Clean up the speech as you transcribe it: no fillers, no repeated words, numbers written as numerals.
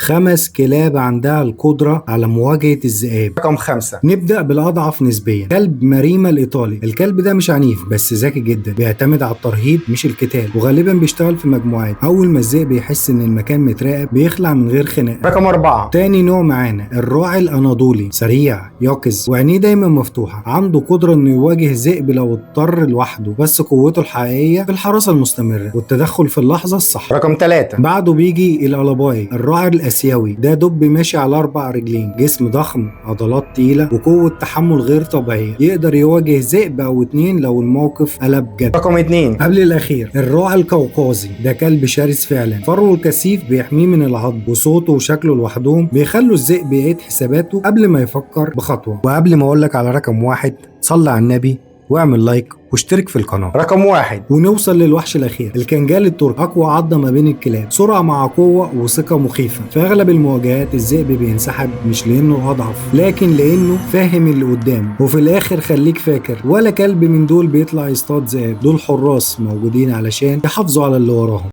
5 كلاب عندها القدرة على مواجهة الذئاب. رقم 5. نبدأ بالأضعف نسبيا، كلب ماريما الإيطالي. الكلب ده مش عنيف بس ذكي جدا، بيعتمد على الترهيب مش القتال، وغالبا بيشتغل في مجموعات. أول ما الذئب بيحس إن المكان متراقب بيخلع من غير خناقة. رقم 4. تاني نوع معانا الراعي الأناضولي، سريع يقظ وعينيه دايما مفتوحة، عنده قدرة إنه يواجه ذئب لو اضطر لوحده، بس قوته الحقيقية في الحراسة المستمرة والتدخل في اللحظة الصح. رقم 3. بعده بيجي الألاباي، الراعي الآسيوي. ده دب ماشي على 4 رجلين، جسم ضخم، عضلات تقيلة، وقوة تحمل غير طبيعية. يقدر يواجه ذئب أو 2 لو الموقف قلب جد. رقم 2. قبل الأخير الراعي القوقازي، ده كلب شرس فعلا، فروه الكثيف بيحميه من العض، وصوته وشكله لوحدهم بيخلوا الذئب يعيد حساباته قبل ما يفكر بخطوة. وقبل ما أقولك على رقم 1، صلي على النبي واعمل لايك واشترك في القناة. رقم 1. ونوصل للوحش الأخير، الكنجال التركي. أقوى عضة ما بين الكلاب، سرعة مع قوة وثقة مخيفة. في أغلب المواجهات الذئب بينسحب مش لأنه أضعف، لكن لأنه فاهم اللي قدامه. وفي الآخر خليك فاكر، ولا كلب من دول بيطلع يصطاد ذئاب، دول حراس موجودين علشان يحافظوا على اللي وراهم.